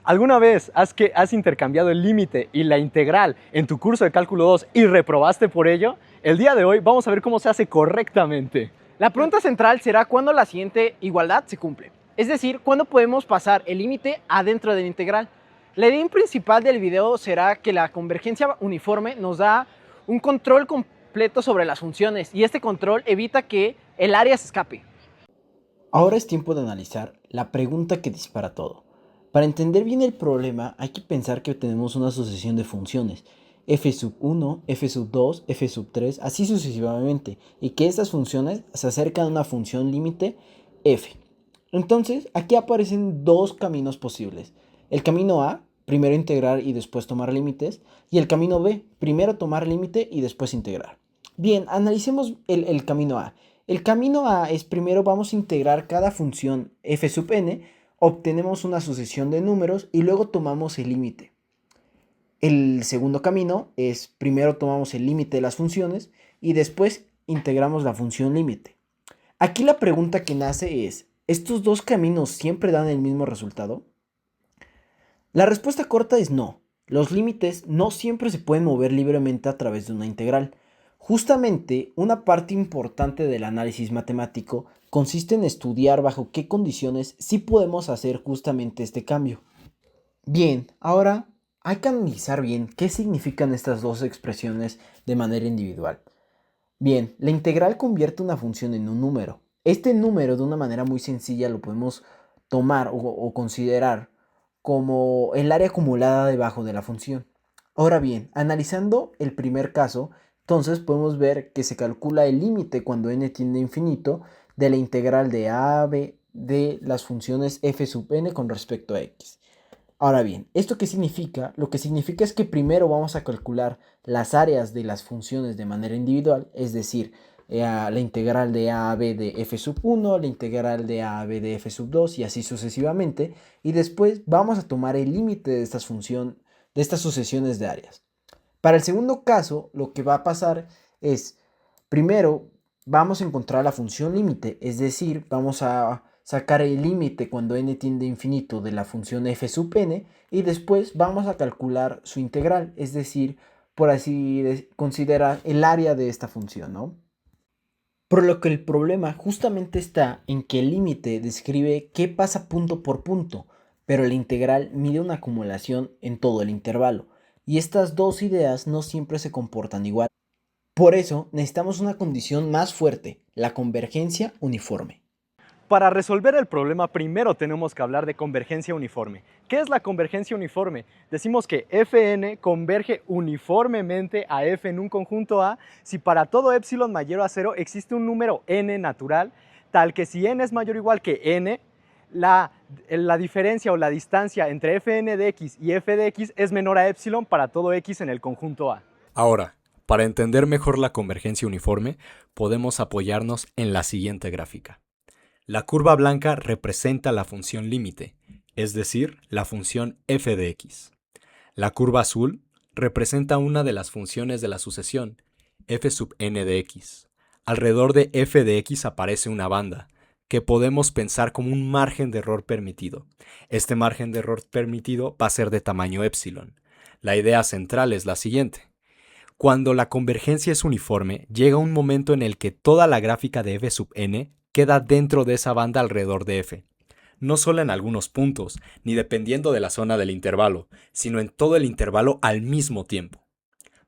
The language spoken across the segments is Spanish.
¿Alguna vez has intercambiado el límite y la integral en tu curso de cálculo 2 y reprobaste por ello? El día de hoy vamos a ver cómo se hace correctamente. La pregunta central será cuándo la siguiente igualdad se cumple. Es decir, cuándo podemos pasar el límite adentro de la integral. La idea principal del video será que la convergencia uniforme nos da un control completo sobre las funciones y este control evita que el área se escape. Ahora es tiempo de analizar la pregunta que dispara todo. Para entender bien el problema hay que pensar que tenemos una sucesión de funciones f sub 1, f sub 2, f sub 3, así sucesivamente, y que estas funciones se acercan a una función límite f. Entonces, aquí aparecen dos caminos posibles. El camino A, primero integrar y después tomar límites, y el camino B, primero tomar límite y después integrar. Bien, analicemos el camino A. El camino A es primero vamos a integrar cada función f sub n, obtenemos una sucesión de números y luego tomamos el límite. El segundo camino es primero tomamos el límite de las funciones y después integramos la función límite. Aquí la pregunta que nace es, ¿estos dos caminos siempre dan el mismo resultado? La respuesta corta es no. Los límites no siempre se pueden mover libremente a través de una integral. Justamente, una parte importante del análisis matemático consiste en estudiar bajo qué condiciones sí podemos hacer justamente este cambio. Bien, ahora hay que analizar bien qué significan estas dos expresiones de manera individual. Bien, la integral convierte una función en un número. Este número de una manera muy sencilla lo podemos tomar o considerar como el área acumulada debajo de la función. Ahora bien, analizando el primer caso, entonces podemos ver que se calcula el límite cuando n tiende a infinito de la integral de a a b de las funciones f sub n con respecto a x. Ahora bien, ¿esto qué significa? Lo que significa es que primero vamos a calcular las áreas de las funciones de manera individual, es decir, la integral de a a b de f sub 1, la integral de a a b de f sub 2 y así sucesivamente, y después vamos a tomar el límite de estas sucesiones de áreas. Para el segundo caso, lo que va a pasar es, primero vamos a encontrar la función límite, es decir, vamos a sacar el límite cuando n tiende a infinito de la función f sub n y después vamos a calcular su integral, es decir, por así considerar el área de esta función, ¿no? Por lo que el problema justamente está en que el límite describe qué pasa punto por punto, pero la integral mide una acumulación en todo el intervalo, y estas dos ideas no siempre se comportan igual. Por eso necesitamos una condición más fuerte, la convergencia uniforme. Para resolver el problema, primero tenemos que hablar de convergencia uniforme. ¿Qué es la convergencia uniforme? Decimos que Fn converge uniformemente a F en un conjunto A si para todo epsilon mayor a 0 existe un número n natural, tal que si n es mayor o igual que n, la diferencia o la distancia entre Fn de x y f de x es menor a epsilon para todo x en el conjunto A. Ahora, para entender mejor la convergencia uniforme, podemos apoyarnos en la siguiente gráfica. La curva blanca representa la función límite, es decir, la función f de x. La curva azul representa una de las funciones de la sucesión, f sub n de x. Alrededor de f de x aparece una banda, que podemos pensar como un margen de error permitido. Este margen de error permitido va a ser de tamaño epsilon. La idea central es la siguiente. Cuando la convergencia es uniforme, llega un momento en el que toda la gráfica de f sub n queda dentro de esa banda alrededor de f. No solo en algunos puntos, ni dependiendo de la zona del intervalo, sino en todo el intervalo al mismo tiempo.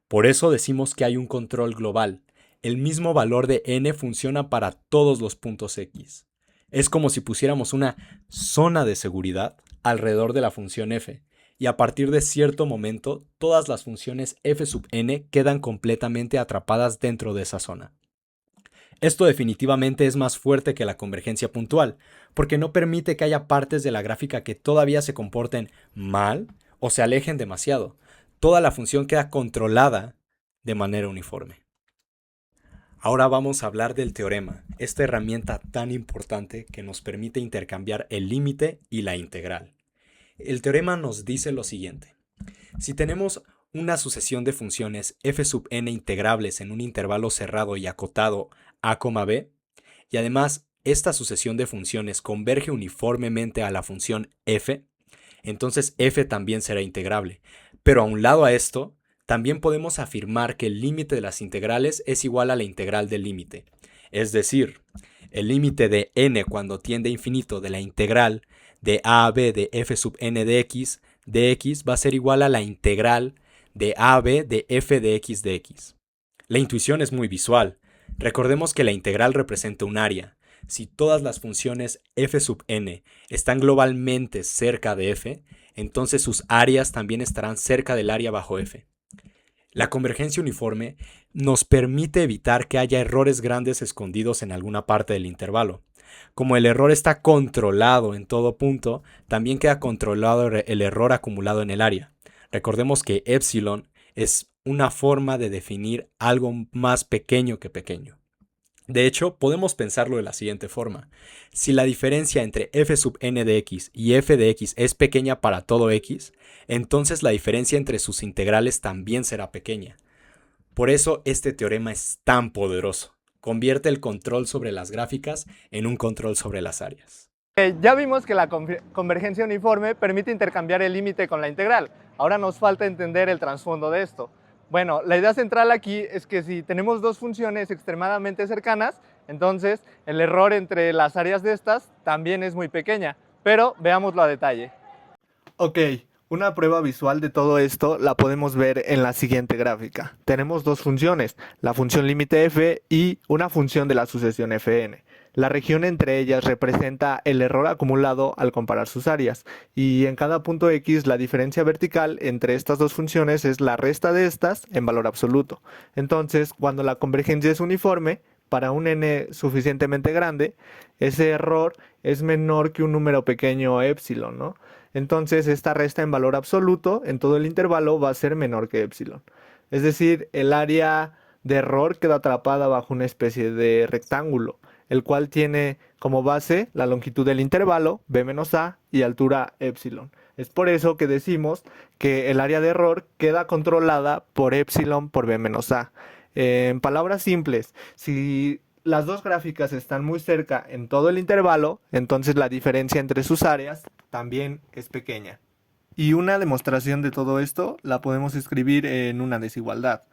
Por eso decimos que hay un control global. El mismo valor de n funciona para todos los puntos x. Es como si pusiéramos una zona de seguridad alrededor de la función f, y a partir de cierto momento, todas las funciones f sub n quedan completamente atrapadas dentro de esa zona. Esto definitivamente es más fuerte que la convergencia puntual, porque no permite que haya partes de la gráfica que todavía se comporten mal o se alejen demasiado. Toda la función queda controlada de manera uniforme. Ahora vamos a hablar del teorema, esta herramienta tan importante que nos permite intercambiar el límite y la integral. El teorema nos dice lo siguiente. Si tenemos una sucesión de funciones f sub n integrables en un intervalo cerrado y acotado a, b, y además esta sucesión de funciones converge uniformemente a la función f, entonces f también será integrable. Pero aunado a esto, también podemos afirmar que el límite de las integrales es igual a la integral del límite. Es decir, el límite de n cuando tiende a infinito de la integral de a a b de f sub n de x va a ser igual a la integral de a a b de f de x de x. La intuición es muy visual. Recordemos que la integral representa un área. Si todas las funciones f sub n están globalmente cerca de f, entonces sus áreas también estarán cerca del área bajo f. La convergencia uniforme nos permite evitar que haya errores grandes escondidos en alguna parte del intervalo. Como el error está controlado en todo punto, también queda controlado el error acumulado en el área. Recordemos que epsilon es una forma de definir algo más pequeño que pequeño. De hecho, podemos pensarlo de la siguiente forma. Si la diferencia entre f sub n de x y f de x es pequeña para todo x, entonces la diferencia entre sus integrales también será pequeña. Por eso este teorema es tan poderoso. Convierte el control sobre las gráficas en un control sobre las áreas. Ya vimos que la convergencia uniforme permite intercambiar el límite con la integral. Ahora nos falta entender el trasfondo de esto. Bueno, la idea central aquí es que si tenemos dos funciones extremadamente cercanas, entonces el error entre las áreas de estas también es muy pequeña, pero veámoslo a detalle. Ok, una prueba visual de todo esto la podemos ver en la siguiente gráfica. Tenemos dos funciones, la función límite f y una función de la sucesión fn. La región entre ellas representa el error acumulado al comparar sus áreas, y en cada punto x la diferencia vertical entre estas dos funciones es la resta de estas en valor absoluto. Entonces, cuando la convergencia es uniforme, para un n suficientemente grande, ese error es menor que un número pequeño epsilon, ¿no? Entonces, esta resta en valor absoluto en todo el intervalo va a ser menor que epsilon. Es decir, el área de error queda atrapada bajo una especie de rectángulo, el cual tiene como base la longitud del intervalo, b menos a, y altura epsilon. Es por eso que decimos que el área de error queda controlada por epsilon por b menos a. En palabras simples, si las dos gráficas están muy cerca en todo el intervalo, entonces la diferencia entre sus áreas también es pequeña. Y una demostración de todo esto la podemos escribir en una desigualdad.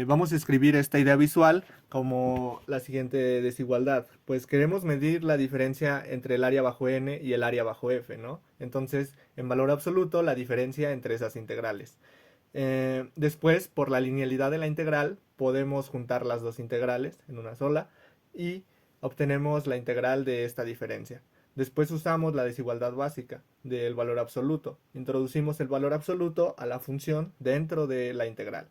Vamos a escribir esta idea visual como la siguiente desigualdad. Pues queremos medir la diferencia entre el área bajo n y el área bajo f, ¿no? Entonces, en valor absoluto, la diferencia entre esas integrales. Después, por la linealidad de la integral, podemos juntar las dos integrales en una sola y obtenemos la integral de esta diferencia. Después usamos la desigualdad básica del valor absoluto. Introducimos el valor absoluto a la función dentro de la integral.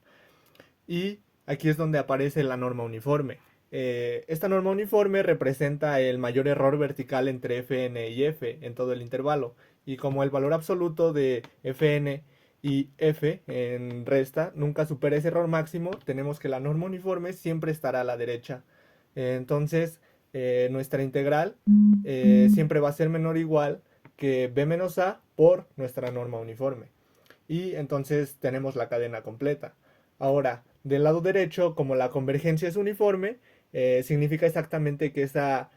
Y aquí es donde aparece la norma uniforme. Esta norma uniforme representa el mayor error vertical entre fn y f en todo el intervalo. Y como el valor absoluto de fn y f en resta nunca supera ese error máximo, tenemos que la norma uniforme siempre estará a la derecha. Entonces, nuestra integral siempre va a ser menor o igual que b menos a por nuestra norma uniforme. Y entonces tenemos la cadena completa. Ahora, del lado derecho, como la convergencia es uniforme, significa exactamente que esa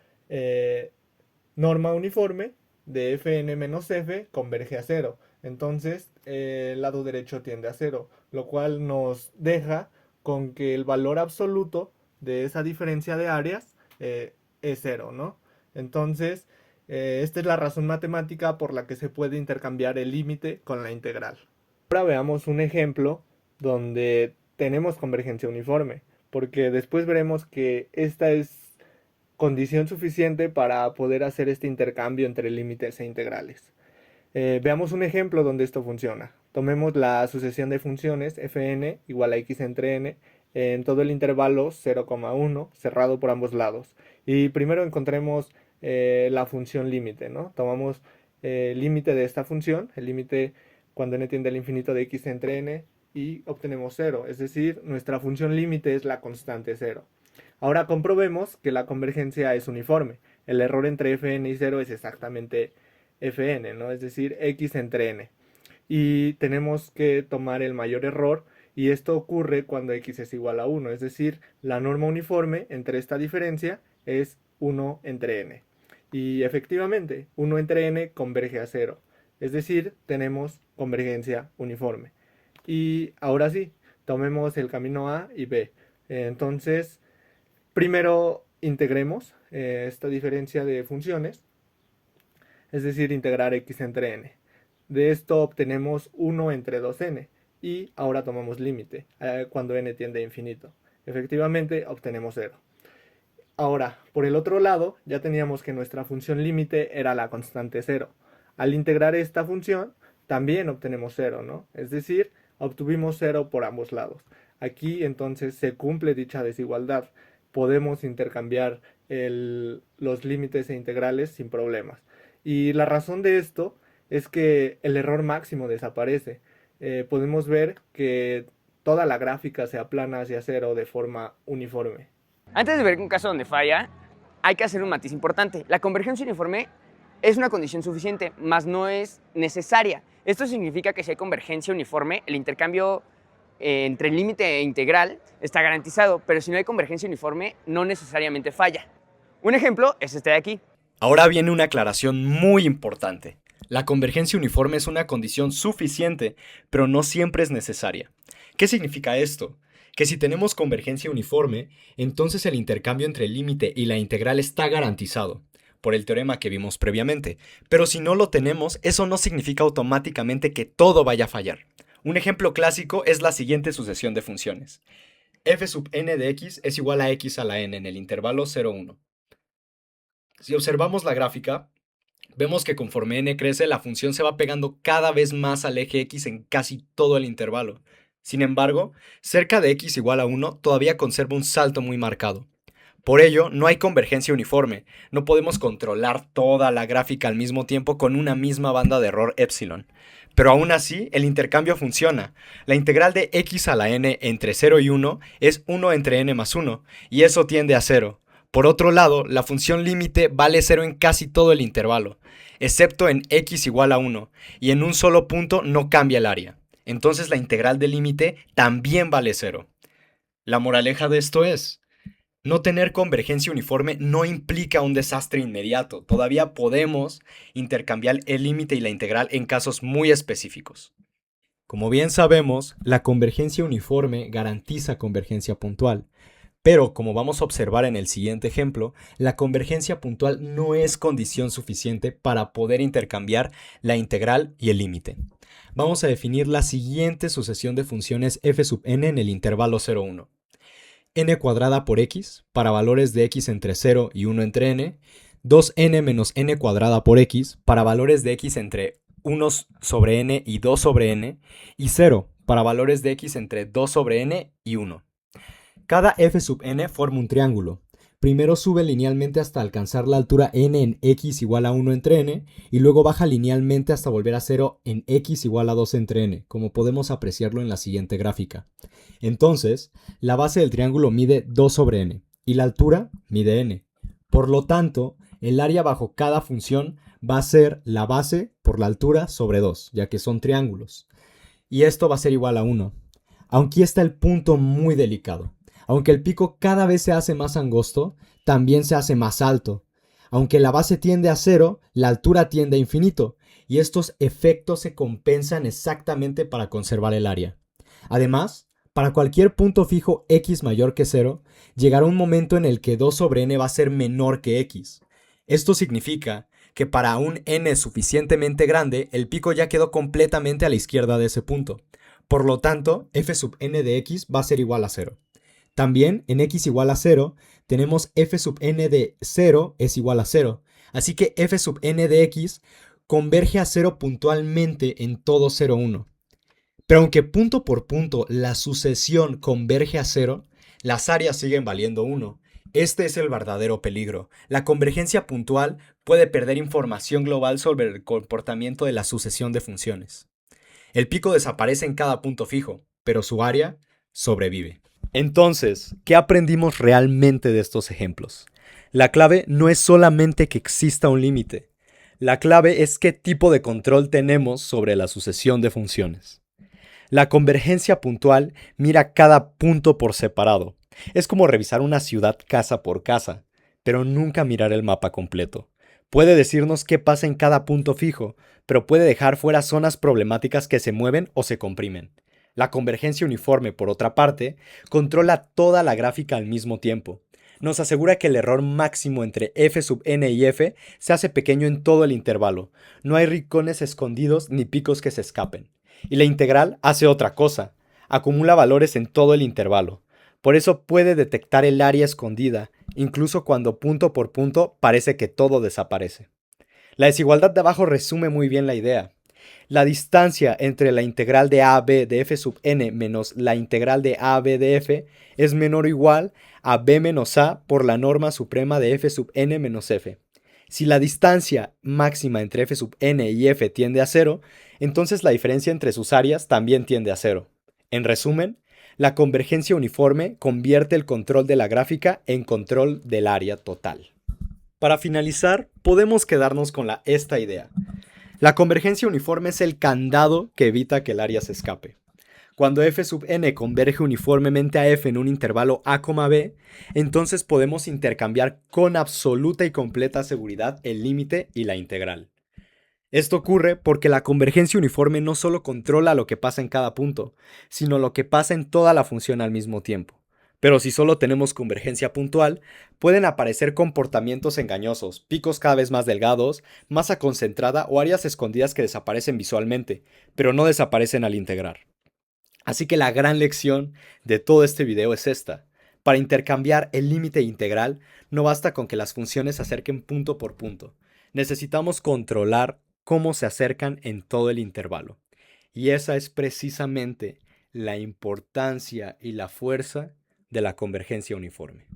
norma uniforme de fn menos f converge a cero. Entonces, el lado derecho tiende a cero, lo cual nos deja con que el valor absoluto de esa diferencia de áreas es cero, ¿no? Entonces, esta es la razón matemática por la que se puede intercambiar el límite con la integral. Ahora veamos un ejemplo donde tenemos convergencia uniforme, porque después veremos que esta es condición suficiente para poder hacer este intercambio entre límites e integrales. Veamos un ejemplo donde esto funciona. Tomemos la sucesión de funciones fn igual a x entre n en todo el intervalo 0,1 cerrado por ambos lados. Y primero encontremos la función límite, ¿no? Tomamos el límite de esta función, el límite cuando n tiende al infinito de x entre n, y obtenemos 0, es decir, nuestra función límite es la constante 0. Ahora comprobemos que la convergencia es uniforme. El error entre fn y 0 es exactamente fn, ¿no? Es decir, x entre n. Y tenemos que tomar el mayor error, y esto ocurre cuando x es igual a 1, es decir, la norma uniforme entre esta diferencia es 1 entre n. Y efectivamente, 1 entre n converge a 0. Es decir, tenemos convergencia uniforme. Y ahora sí, tomemos el camino A y B. Entonces, primero integremos esta diferencia de funciones, es decir, integrar x entre n. De esto obtenemos 1 entre 2n y ahora tomamos límite cuando n tiende a infinito. Efectivamente, obtenemos 0. Ahora, por el otro lado, ya teníamos que nuestra función límite era la constante 0. Al integrar esta función, también obtenemos 0, ¿no? Es decir, obtuvimos 0 por ambos lados. Aquí entonces se cumple dicha desigualdad. Podemos intercambiar los límites e integrales sin problemas. Y la razón de esto es que el error máximo desaparece. Podemos ver que toda la gráfica se aplana hacia 0 de forma uniforme. Antes de ver un caso donde falla, hay que hacer un matiz importante. La convergencia uniforme es una condición suficiente, mas no es necesaria. Esto significa que si hay convergencia uniforme, el intercambio entre límite e integral está garantizado, pero si no hay convergencia uniforme, no necesariamente falla. Un ejemplo es este de aquí. Ahora viene una aclaración muy importante. La convergencia uniforme es una condición suficiente, pero no siempre es necesaria. ¿Qué significa esto? Que si tenemos convergencia uniforme, entonces el intercambio entre el límite y la integral está garantizado, por el teorema que vimos previamente. Pero si no lo tenemos, eso no significa automáticamente que todo vaya a fallar. Un ejemplo clásico es la siguiente sucesión de funciones. f sub n de x es igual a x a la n en el intervalo 0, 1. Si observamos la gráfica, vemos que conforme n crece, la función se va pegando cada vez más al eje x en casi todo el intervalo. Sin embargo, cerca de x igual a 1 todavía conserva un salto muy marcado. Por ello, no hay convergencia uniforme. No podemos controlar toda la gráfica al mismo tiempo con una misma banda de error epsilon. Pero aún así, el intercambio funciona. La integral de x a la n entre 0 y 1 es 1 entre n más 1, y eso tiende a 0. Por otro lado, la función límite vale 0 en casi todo el intervalo, excepto en x igual a 1, y en un solo punto no cambia el área. Entonces la integral del límite también vale 0. La moraleja de esto es: no tener convergencia uniforme no implica un desastre inmediato. Todavía podemos intercambiar el límite y la integral en casos muy específicos. Como bien sabemos, la convergencia uniforme garantiza convergencia puntual. Pero, como vamos a observar en el siguiente ejemplo, la convergencia puntual no es condición suficiente para poder intercambiar la integral y el límite. Vamos a definir la siguiente sucesión de funciones f sub n en el intervalo 0, 1. n cuadrada por x para valores de x entre 0 y 1 entre n, 2n menos n cuadrada por x para valores de x entre 1 sobre n y 2 sobre n, y 0 para valores de x entre 2 sobre n y 1. Cada f sub n forma un triángulo. Primero sube linealmente hasta alcanzar la altura n en x igual a 1 entre n, y luego baja linealmente hasta volver a 0 en x igual a 2 entre n, como podemos apreciarlo en la siguiente gráfica. Entonces, la base del triángulo mide 2 sobre n, y la altura mide n. Por lo tanto, el área bajo cada función va a ser la base por la altura sobre 2, ya que son triángulos. Y esto va a ser igual a 1. Aunque está el punto muy delicado. Aunque el pico cada vez se hace más angosto, también se hace más alto. Aunque la base tiende a 0, la altura tiende a infinito, y estos efectos se compensan exactamente para conservar el área. Además, para cualquier punto fijo x mayor que 0, llegará un momento en el que 2 sobre n va a ser menor que x. Esto significa que para un n suficientemente grande, el pico ya quedó completamente a la izquierda de ese punto. Por lo tanto, f sub n de x va a ser igual a 0. También en x igual a 0 tenemos f sub n de 0 es igual a 0. Así que f sub n de x converge a 0 puntualmente en todo 0, 1. Pero aunque punto por punto la sucesión converge a 0, las áreas siguen valiendo 1. Este es el verdadero peligro. La convergencia puntual puede perder información global sobre el comportamiento de la sucesión de funciones. El pico desaparece en cada punto fijo, pero su área sobrevive. Entonces, ¿qué aprendimos realmente de estos ejemplos? La clave no es solamente que exista un límite. La clave es qué tipo de control tenemos sobre la sucesión de funciones. La convergencia puntual mira cada punto por separado. Es como revisar una ciudad casa por casa, pero nunca mirar el mapa completo. Puede decirnos qué pasa en cada punto fijo, pero puede dejar fuera zonas problemáticas que se mueven o se comprimen. La convergencia uniforme, por otra parte, controla toda la gráfica al mismo tiempo. Nos asegura que el error máximo entre f sub n y f se hace pequeño en todo el intervalo. No hay rincones escondidos ni picos que se escapen. Y la integral hace otra cosa. Acumula valores en todo el intervalo. Por eso puede detectar el área escondida, incluso cuando punto por punto parece que todo desaparece. La desigualdad de abajo resume muy bien la idea. La distancia entre la integral de AB de f sub n menos la integral de AB de f es menor o igual a b menos a por la norma suprema de f sub n menos f. Si la distancia máxima entre f sub n y f tiende a 0, entonces la diferencia entre sus áreas también tiende a 0. En resumen, la convergencia uniforme convierte el control de la gráfica en control del área total. Para finalizar, podemos quedarnos con esta idea. La convergencia uniforme es el candado que evita que el área se escape. Cuando f sub n converge uniformemente a f en un intervalo a, b, entonces podemos intercambiar con absoluta y completa seguridad el límite y la integral. Esto ocurre porque la convergencia uniforme no solo controla lo que pasa en cada punto, sino lo que pasa en toda la función al mismo tiempo. Pero si solo tenemos convergencia puntual, pueden aparecer comportamientos engañosos, picos cada vez más delgados, masa concentrada o áreas escondidas que desaparecen visualmente, pero no desaparecen al integrar. Así que la gran lección de todo este video es esta. Para intercambiar el límite integral, no basta con que las funciones se acerquen punto por punto. Necesitamos controlar cómo se acercan en todo el intervalo. Y esa es precisamente la importancia y la fuerza de la convergencia uniforme.